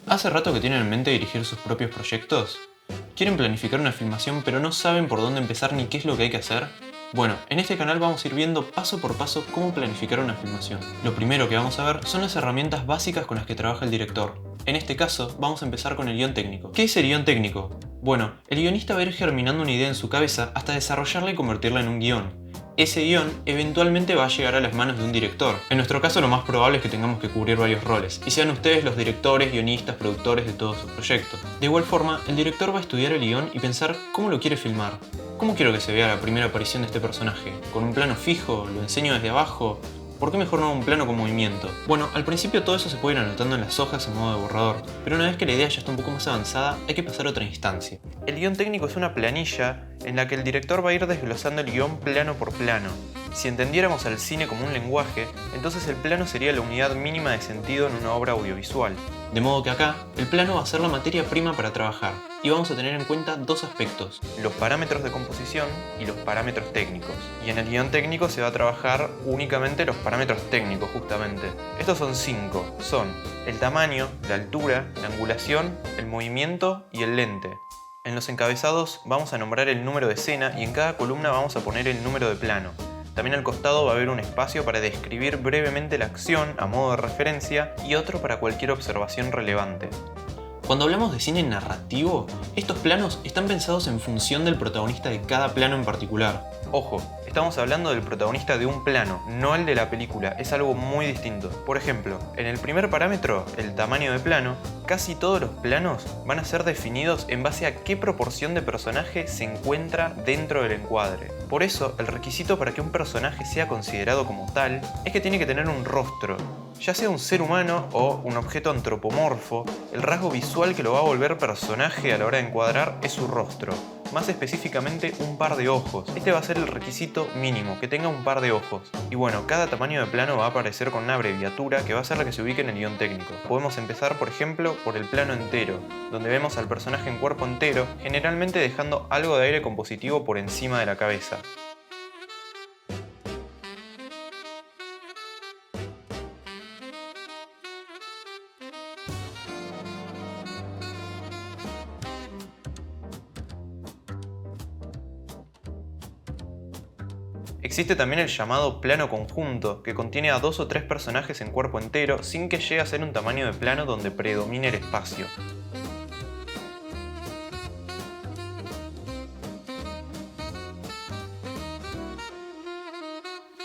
¿Hace rato que tienen en mente dirigir sus propios proyectos? ¿Quieren planificar una filmación pero no saben por dónde empezar ni qué es lo que hay que hacer? Bueno, en este canal vamos a ir viendo paso por paso cómo planificar una filmación. Lo primero que vamos a ver son las herramientas básicas con las que trabaja el director. En este caso, vamos a empezar con el guión técnico. ¿Qué es el guión técnico? Bueno, el guionista va a ir germinando una idea en su cabeza hasta desarrollarla y convertirla en un guión. Ese guión eventualmente va a llegar a las manos de un director. En nuestro caso lo más probable es que tengamos que cubrir varios roles, y sean ustedes los directores, guionistas, productores de todo su proyecto. De igual forma, el director va a estudiar el guión y pensar cómo lo quiere filmar. ¿Cómo quiero que se vea la primera aparición de este personaje? ¿Con un plano fijo? ¿Lo enseño desde abajo? ¿Por qué mejor no un plano con movimiento? Bueno, al principio todo eso se puede ir anotando en las hojas en modo de borrador, pero una vez que la idea ya está un poco más avanzada, hay que pasar a otra instancia. El guión técnico es una planilla en la que el director va a ir desglosando el guión plano por plano. Si entendiéramos al cine como un lenguaje, entonces el plano sería la unidad mínima de sentido en una obra audiovisual. De modo que acá, el plano va a ser la materia prima para trabajar, y vamos a tener en cuenta dos aspectos: los parámetros de composición y los parámetros técnicos. Y en el guión técnico se va a trabajar únicamente los parámetros técnicos, justamente. Estos son 5. Son el tamaño, la altura, la angulación, el movimiento y el lente. En los encabezados vamos a nombrar el número de escena y en cada columna vamos a poner el número de plano. También al costado va a haber un espacio para describir brevemente la acción a modo de referencia y otro para cualquier observación relevante. Cuando hablamos de cine narrativo, estos planos están pensados en función del protagonista de cada plano en particular. Ojo, estamos hablando del protagonista de un plano, no el de la película, es algo muy distinto. Por ejemplo, en el primer parámetro, el tamaño de plano, casi todos los planos van a ser definidos en base a qué proporción de personaje se encuentra dentro del encuadre. Por eso, el requisito para que un personaje sea considerado como tal es que tiene que tener un rostro. Ya sea un ser humano o un objeto antropomorfo, el rasgo visual que lo va a volver personaje a la hora de encuadrar es su rostro. Más específicamente, un par de ojos. Este va a ser el requisito mínimo, que tenga un par de ojos. Y bueno, cada tamaño de plano va a aparecer con una abreviatura que va a ser la que se ubique en el guión técnico. Podemos empezar, por ejemplo, por el plano entero, donde vemos al personaje en cuerpo entero, generalmente dejando algo de aire compositivo por encima de la cabeza. Existe también el llamado plano conjunto, que contiene a 2 o 3 personajes en cuerpo entero sin que llegue a ser un tamaño de plano donde predomine el espacio.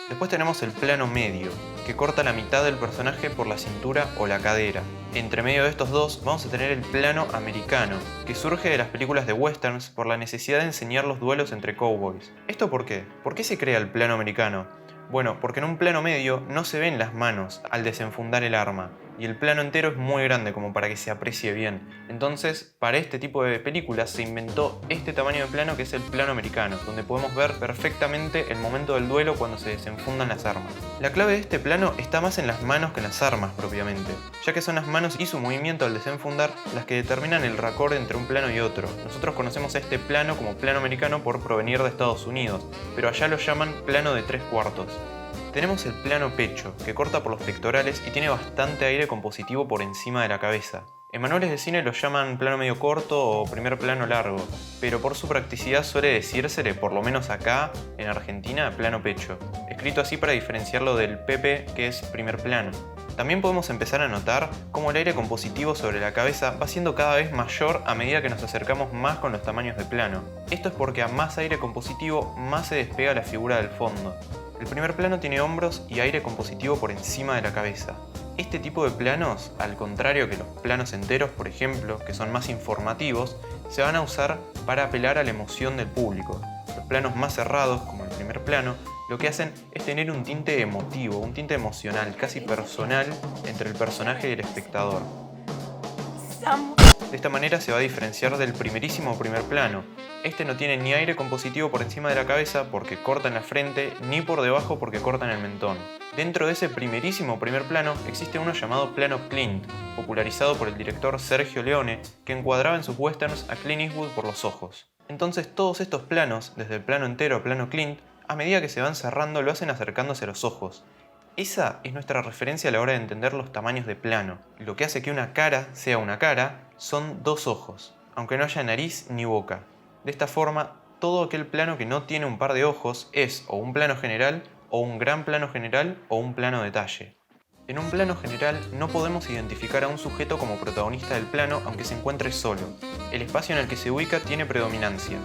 Después tenemos el plano medio, que corta la mitad del personaje por la cintura o la cadera. Entre medio de estos dos vamos a tener el plano americano, que surge de las películas de westerns por la necesidad de enseñar los duelos entre cowboys. ¿Esto por qué? ¿Por qué se crea el plano americano? Bueno, porque en un plano medio no se ven las manos al desenfundar el arma, y el plano entero es muy grande como para que se aprecie bien. Entonces, para este tipo de películas se inventó este tamaño de plano que es el plano americano, donde podemos ver perfectamente el momento del duelo cuando se desenfundan las armas. La clave de este plano está más en las manos que en las armas propiamente, ya que son las manos y su movimiento al desenfundar las que determinan el raccord entre un plano y otro. Nosotros conocemos a este plano como plano americano por provenir de Estados Unidos, pero allá lo llaman plano de 3/4. Tenemos el plano pecho, que corta por los pectorales y tiene bastante aire compositivo por encima de la cabeza. En manuales de cine lo llaman plano medio corto o primer plano largo, pero por su practicidad suele decírsele, por lo menos acá, en Argentina, plano pecho, escrito así para diferenciarlo del PP, que es primer plano. También podemos empezar a notar cómo el aire compositivo sobre la cabeza va siendo cada vez mayor a medida que nos acercamos más con los tamaños de plano. Esto es porque a más aire compositivo, más se despega la figura del fondo. El primer plano tiene hombros y aire compositivo por encima de la cabeza. Este tipo de planos, al contrario que los planos enteros, por ejemplo, que son más informativos, se van a usar para apelar a la emoción del público. Los planos más cerrados, como el primer plano, lo que hacen es tener un tinte emotivo, un tinte emocional, casi personal, entre el personaje y el espectador. De esta manera se va a diferenciar del primerísimo primer plano. Este no tiene ni aire compositivo por encima de la cabeza porque corta en la frente, ni por debajo porque corta en el mentón. Dentro de ese primerísimo primer plano existe uno llamado plano Clint, popularizado por el director Sergio Leone, que encuadraba en sus westerns a Clint Eastwood por los ojos. Entonces todos estos planos, desde el plano entero a plano Clint, a medida que se van cerrando lo hacen acercándose a los ojos. Esa es nuestra referencia a la hora de entender los tamaños de plano. Lo que hace que una cara sea una cara son dos ojos, aunque no haya nariz ni boca. De esta forma, todo aquel plano que no tiene un par de ojos es o un plano general, o un gran plano general, o un plano detalle. En un plano general no podemos identificar a un sujeto como protagonista del plano aunque se encuentre solo. El espacio en el que se ubica tiene predominancia.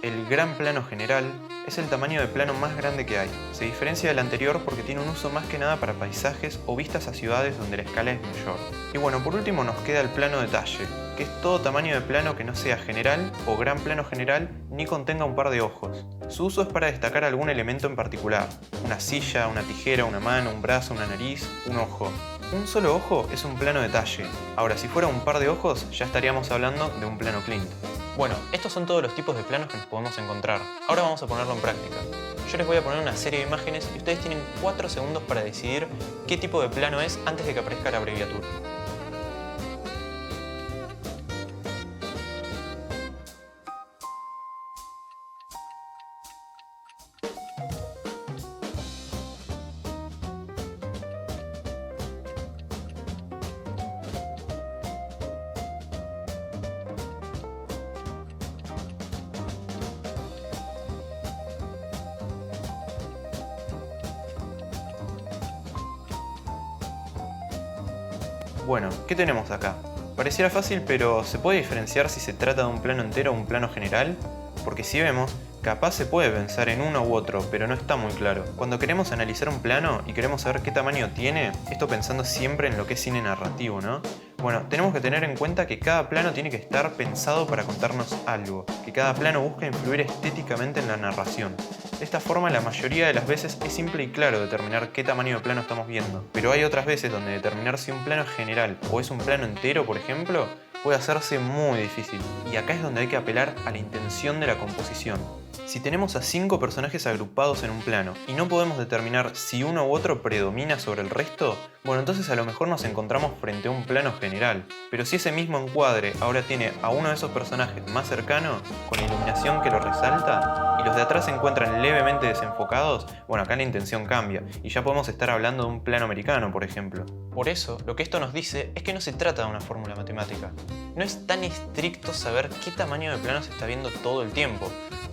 El gran plano general es el tamaño de plano más grande que hay. Se diferencia del anterior porque tiene un uso más que nada para paisajes o vistas a ciudades donde la escala es mayor. Y bueno, por último nos queda el plano detalle, que es todo tamaño de plano que no sea general o gran plano general ni contenga un par de ojos. Su uso es para destacar algún elemento en particular: una silla, una tijera, una mano, un brazo, una nariz, un ojo. Un solo ojo es un plano detalle. Ahora, si fuera un par de ojos, ya estaríamos hablando de un plano Klimt. Bueno, estos son todos los tipos de planos que nos podemos encontrar. Ahora vamos a ponerlo en práctica. Yo les voy a poner una serie de imágenes y ustedes tienen 4 segundos para decidir qué tipo de plano es antes de que aparezca la abreviatura. Bueno, ¿qué tenemos acá? Pareciera fácil, pero ¿se puede diferenciar si se trata de un plano entero o un plano general? Porque si vemos, capaz se puede pensar en uno u otro, pero no está muy claro. Cuando queremos analizar un plano y queremos saber qué tamaño tiene, esto pensando siempre en lo que es cine narrativo, ¿no? Bueno, tenemos que tener en cuenta que cada plano tiene que estar pensado para contarnos algo, que cada plano busca influir estéticamente en la narración. De esta forma, la mayoría de las veces es simple y claro determinar qué tamaño de plano estamos viendo, pero hay otras veces donde determinar si un plano es general o es un plano entero, por ejemplo, puede hacerse muy difícil, y acá es donde hay que apelar a la intención de la composición. Si tenemos a 5 personajes agrupados en un plano y no podemos determinar si uno u otro predomina sobre el resto, bueno, entonces a lo mejor nos encontramos frente a un plano general. Pero si ese mismo encuadre ahora tiene a uno de esos personajes más cercano, con iluminación que lo resalta, y los de atrás se encuentran levemente desenfocados, bueno, acá la intención cambia, y ya podemos estar hablando de un plano americano, por ejemplo. Por eso, lo que esto nos dice es que no se trata de una fórmula matemática. No es tan estricto saber qué tamaño de plano se está viendo todo el tiempo.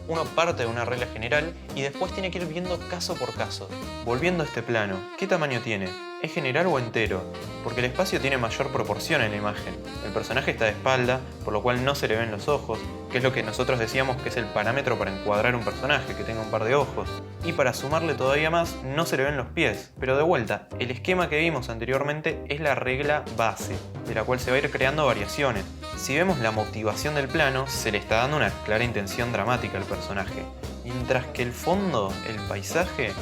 Uno parte de una regla general y después tiene que ir viendo caso por caso. Volviendo a este plano, ¿qué tamaño tiene? ¿Es general o entero? Porque el espacio tiene mayor proporción en la imagen. El personaje está de espalda, por lo cual no se le ven los ojos, que es lo que nosotros decíamos que es el parámetro para encuadrar un personaje, que tenga un par de ojos. Y para sumarle todavía más, no se le ven los pies. Pero de vuelta, el esquema que vimos anteriormente es la regla base, de la cual se va a ir creando variaciones. Si vemos la motivación del plano, se le está dando una clara intención dramática al personaje, mientras que el fondo, el paisaje,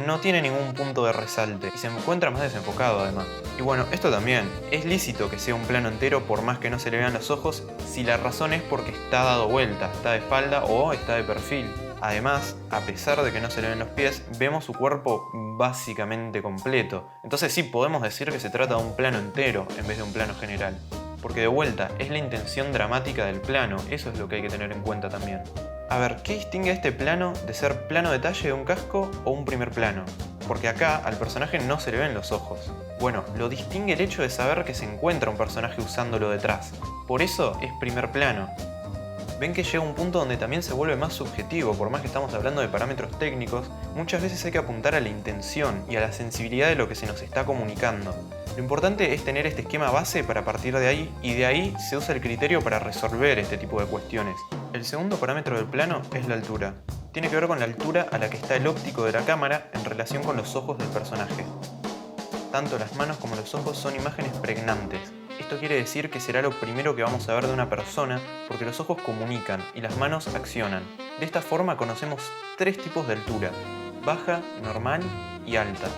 no tiene ningún punto de resalte y se encuentra más desenfocado además. Y bueno, esto también, es lícito que sea un plano entero por más que no se le vean los ojos si la razón es porque está dado vuelta, está de espalda o está de perfil. Además, a pesar de que no se le ven los pies, vemos su cuerpo básicamente completo. Entonces sí, podemos decir que se trata de un plano entero en vez de un plano general. Porque de vuelta, es la intención dramática del plano, eso es lo que hay que tener en cuenta también. A ver, ¿qué distingue a este plano de ser plano detalle de un casco o un primer plano? Porque acá al personaje no se le ven los ojos. Bueno, lo distingue el hecho de saber que se encuentra un personaje usándolo detrás. Por eso es primer plano. Ven que llega un punto donde también se vuelve más subjetivo, por más que estamos hablando de parámetros técnicos, muchas veces hay que apuntar a la intención y a la sensibilidad de lo que se nos está comunicando. Lo importante es tener este esquema base para partir de ahí, y de ahí se usa el criterio para resolver este tipo de cuestiones. El segundo parámetro del plano es la altura. Tiene que ver con la altura a la que está el óptico de la cámara en relación con los ojos del personaje. Tanto las manos como los ojos son imágenes pregnantes. Esto quiere decir que será lo primero que vamos a ver de una persona porque los ojos comunican y las manos accionan. De esta forma conocemos 3 tipos de altura: baja, normal y alta.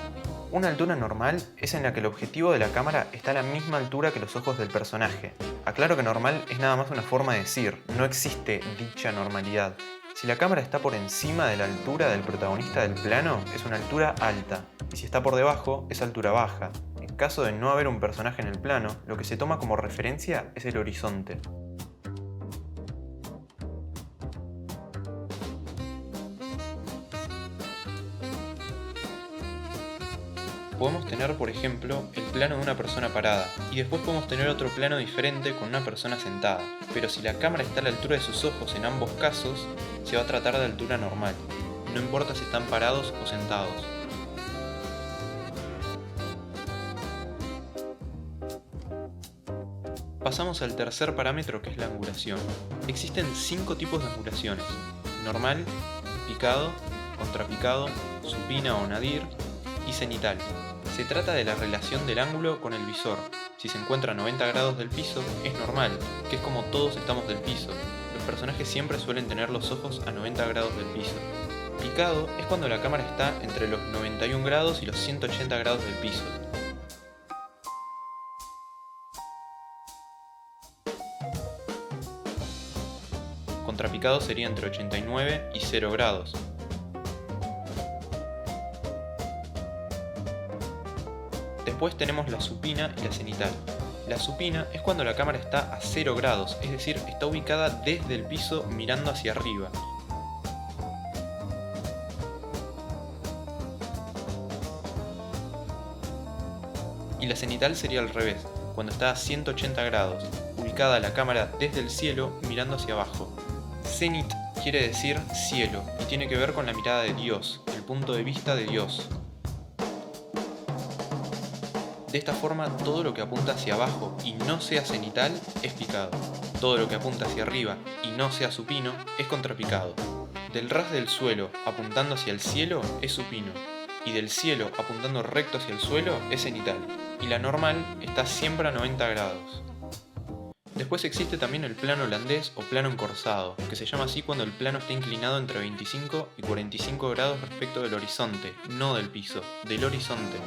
Una altura normal es en la que el objetivo de la cámara está a la misma altura que los ojos del personaje. Aclaro que normal es nada más una forma de decir, no existe dicha normalidad. Si la cámara está por encima de la altura del protagonista del plano, es una altura alta, y si está por debajo, es altura baja. En caso de no haber un personaje en el plano, lo que se toma como referencia es el horizonte. Podemos tener, por ejemplo, el plano de una persona parada, y después podemos tener otro plano diferente con una persona sentada. Pero si la cámara está a la altura de sus ojos en ambos casos, se va a tratar de altura normal, no importa si están parados o sentados. Pasamos al tercer parámetro, que es la angulación. Existen 5 tipos de angulaciones: normal, picado, contrapicado, supina o nadir y cenital. Se trata de la relación del ángulo con el visor. Si se encuentra a 90 grados del piso, es normal, que es como todos estamos del piso. Los personajes siempre suelen tener los ojos a 90 grados del piso. Picado es cuando la cámara está entre los 91 grados y los 180 grados del piso. Contrapicado sería entre 89 y 0 grados. Después tenemos la supina y la cenital. La supina es cuando la cámara está a 0 grados, es decir, está ubicada desde el piso mirando hacia arriba. Y la cenital sería al revés, cuando está a 180 grados, ubicada la cámara desde el cielo mirando hacia abajo. Cenit quiere decir cielo y tiene que ver con la mirada de Dios, el punto de vista de Dios. De esta forma, todo lo que apunta hacia abajo y no sea cenital es picado. Todo lo que apunta hacia arriba y no sea supino es contrapicado. Del ras del suelo apuntando hacia el cielo es supino, y del cielo apuntando recto hacia el suelo es cenital, y la normal está siempre a 90 grados. Después existe también el plano holandés o plano encorzado, que se llama así cuando el plano está inclinado entre 25 y 45 grados respecto del horizonte, no del piso, del horizonte.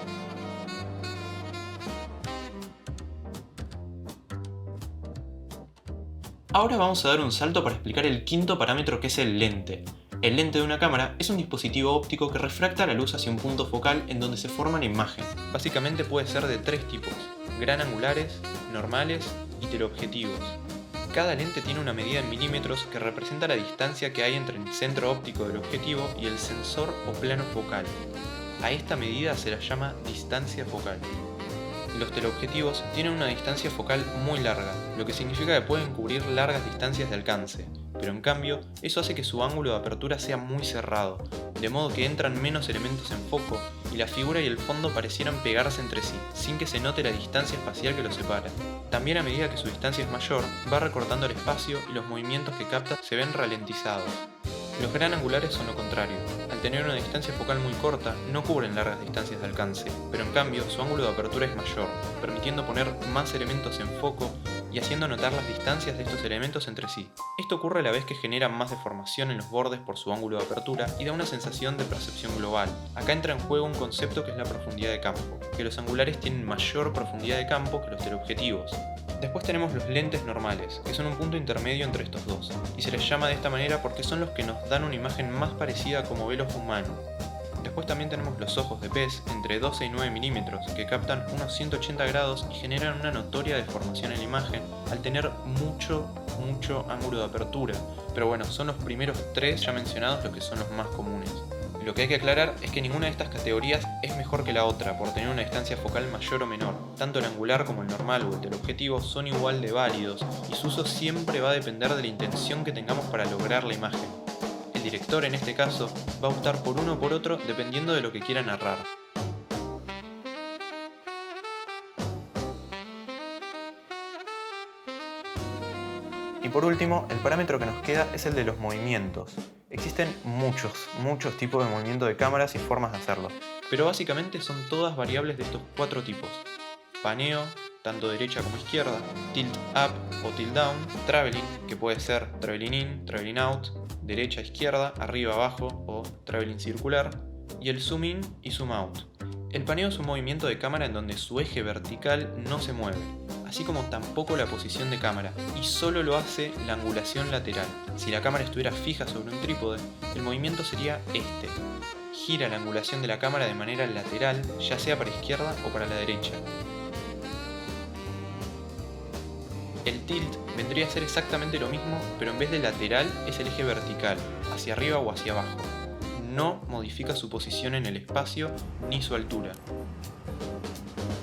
Ahora vamos a dar un salto para explicar el quinto parámetro, que es el lente. El lente de una cámara es un dispositivo óptico que refracta la luz hacia un punto focal en donde se forma la imagen. Básicamente puede ser de 3 tipos: gran angulares, normales y teleobjetivos. Cada lente tiene una medida en milímetros que representa la distancia que hay entre el centro óptico del objetivo y el sensor o plano focal. A esta medida se la llama distancia focal. Los teleobjetivos tienen una distancia focal muy larga, lo que significa que pueden cubrir largas distancias de alcance, pero en cambio eso hace que su ángulo de apertura sea muy cerrado, de modo que entran menos elementos en foco y la figura y el fondo parecieran pegarse entre sí, sin que se note la distancia espacial que los separa. También, a medida que su distancia es mayor, va recortando el espacio y los movimientos que capta se ven ralentizados. Los gran angulares son lo contrario. Al tener una distancia focal muy corta, no cubren largas distancias de alcance, pero en cambio su ángulo de apertura es mayor, permitiendo poner más elementos en foco y haciendo notar las distancias de estos elementos entre sí. Esto ocurre a la vez que genera más deformación en los bordes por su ángulo de apertura y da una sensación de percepción global. Acá entra en juego un concepto que es la profundidad de campo, que los angulares tienen mayor profundidad de campo que los teleobjetivos. Después tenemos los lentes normales, que son un punto intermedio entre estos dos, y se les llama de esta manera porque son los que nos dan una imagen más parecida a como ve el ojo humano. Después también tenemos los ojos de pez entre 12 y 9 milímetros, que captan unos 180 grados y generan una notoria deformación en la imagen al tener mucho ángulo de apertura, pero bueno, son los primeros 3 ya mencionados los que son los más comunes. Lo que hay que aclarar es que ninguna de estas categorías es mejor que la otra por tener una distancia focal mayor o menor. Tanto el angular como el normal o el teleobjetivo son igual de válidos y su uso siempre va a depender de la intención que tengamos para lograr la imagen. El director, en este caso, va a optar por uno o por otro dependiendo de lo que quiera narrar. Y por último, el parámetro que nos queda es el de los movimientos. Existen muchos tipos de movimiento de cámaras y formas de hacerlo, pero básicamente son todas variables de estos 4 tipos: paneo, tanto derecha como izquierda, tilt up o tilt down, traveling, que puede ser traveling in, traveling out, derecha, izquierda, arriba, abajo o traveling circular, y el zoom in y zoom out. El paneo es un movimiento de cámara en donde su eje vertical no se mueve, así como tampoco la posición de cámara, y solo lo hace la angulación lateral. Si la cámara estuviera fija sobre un trípode, el movimiento sería este. Gira la angulación de la cámara de manera lateral, ya sea para izquierda o para la derecha. El tilt vendría a ser exactamente lo mismo, pero en vez de lateral es el eje vertical, hacia arriba o hacia abajo. No modifica su posición en el espacio ni su altura.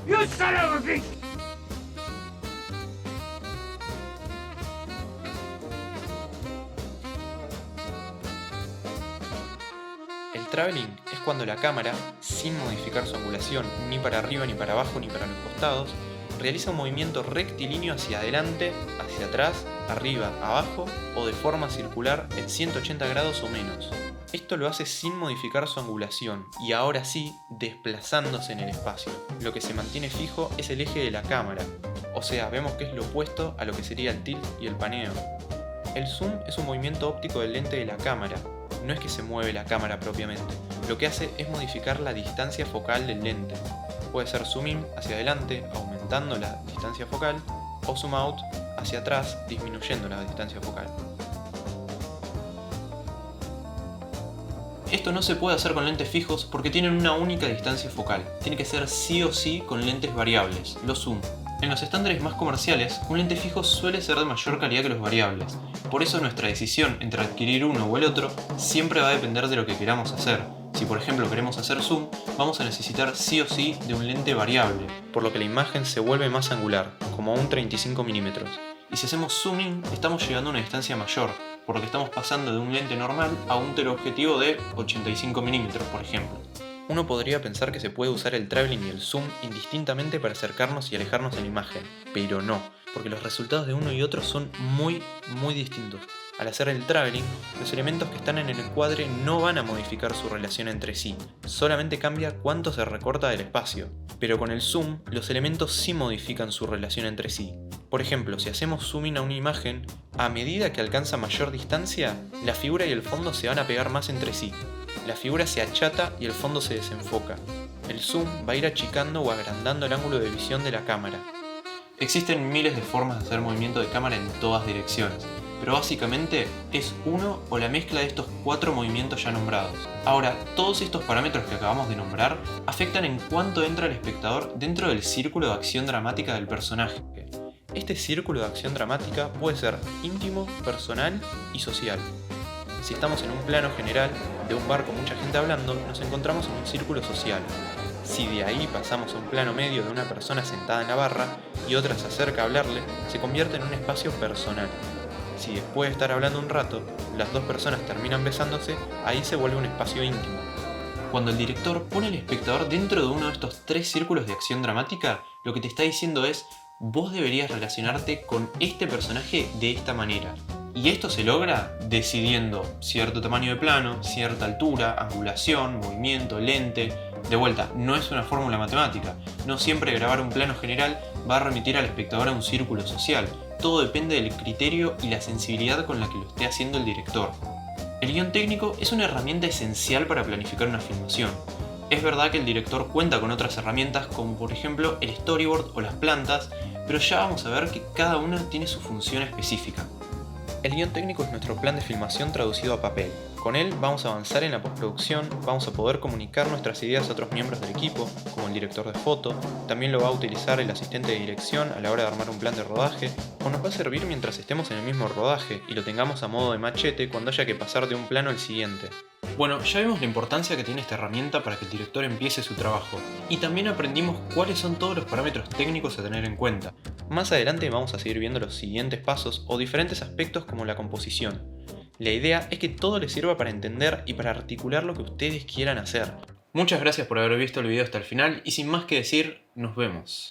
You son of a bitch! El traveling es cuando la cámara, sin modificar su angulación ni para arriba ni para abajo ni para los costados, realiza un movimiento rectilíneo hacia adelante, hacia atrás, arriba, abajo o de forma circular en 180 grados o menos. Esto lo hace sin modificar su angulación y ahora sí desplazándose en el espacio. Lo que se mantiene fijo es el eje de la cámara, o sea, vemos que es lo opuesto a lo que sería el tilt y el paneo. El zoom es un movimiento óptico del lente de la cámara. No es que se mueve la cámara propiamente, lo que hace es modificar la distancia focal del lente. Puede ser zoom in hacia adelante, aumentando la distancia focal, o zoom out hacia atrás, disminuyendo la distancia focal. Esto no se puede hacer con lentes fijos porque tienen una única distancia focal. Tiene que ser sí o sí con lentes variables, los zoom. En los estándares más comerciales, un lente fijo suele ser de mayor calidad que los variables. Por eso nuestra decisión entre adquirir uno o el otro siempre va a depender de lo que queramos hacer. Si por ejemplo queremos hacer zoom, vamos a necesitar sí o sí de un lente variable, por lo que la imagen se vuelve más angular, como un 35 mm. Y si hacemos zoom in, estamos llegando a una distancia mayor, por lo que estamos pasando de un lente normal a un teleobjetivo de 85 mm, por ejemplo. Uno podría pensar que se puede usar el traveling y el zoom indistintamente para acercarnos y alejarnos en la imagen, pero no, porque los resultados de uno y otro son muy distintos. Al hacer el traveling, los elementos que están en el encuadre no van a modificar su relación entre sí, solamente cambia cuánto se recorta del espacio. Pero con el zoom, los elementos sí modifican su relación entre sí. Por ejemplo, si hacemos zoom in a una imagen, a medida que alcanza mayor distancia, la figura y el fondo se van a pegar más entre sí. La figura se achata y el fondo se desenfoca. El zoom va a ir achicando o agrandando el ángulo de visión de la cámara. Existen miles de formas de hacer movimiento de cámara en todas direcciones, pero básicamente es uno o la mezcla de estos 4 movimientos ya nombrados. Ahora, todos estos parámetros que acabamos de nombrar afectan en cuánto entra el espectador dentro del círculo de acción dramática del personaje. Este círculo de acción dramática puede ser íntimo, personal y social. Si estamos en un plano general de un bar con mucha gente hablando, nos encontramos en un círculo social. Si de ahí pasamos a un plano medio de una persona sentada en la barra y otra se acerca a hablarle, se convierte en un espacio personal. Si después de estar hablando un rato, las dos personas terminan besándose, ahí se vuelve un espacio íntimo. Cuando el director pone al espectador dentro de uno de estos 3 círculos de acción dramática, lo que te está diciendo es: vos deberías relacionarte con este personaje de esta manera. Y esto se logra decidiendo cierto tamaño de plano, cierta altura, angulación, movimiento, lente. De vuelta, no es una fórmula matemática. No siempre grabar un plano general va a remitir al espectador a un círculo social. Todo depende del criterio y la sensibilidad con la que lo esté haciendo el director. El guión técnico es una herramienta esencial para planificar una filmación. Es verdad que el director cuenta con otras herramientas como por ejemplo el storyboard o las plantas, pero ya vamos a ver que cada una tiene su función específica. El guión técnico es nuestro plan de filmación traducido a papel. Con él vamos a avanzar en la postproducción, vamos a poder comunicar nuestras ideas a otros miembros del equipo, como el director de foto, también lo va a utilizar el asistente de dirección a la hora de armar un plan de rodaje, o nos va a servir mientras estemos en el mismo rodaje y lo tengamos a modo de machete cuando haya que pasar de un plano al siguiente. Bueno, ya vimos la importancia que tiene esta herramienta para que el director empiece su trabajo, y también aprendimos cuáles son todos los parámetros técnicos a tener en cuenta. Más adelante vamos a seguir viendo los siguientes pasos o diferentes aspectos como la composición. La idea es que todo les sirva para entender y para articular lo que ustedes quieran hacer. Muchas gracias por haber visto el video hasta el final y sin más que decir, nos vemos.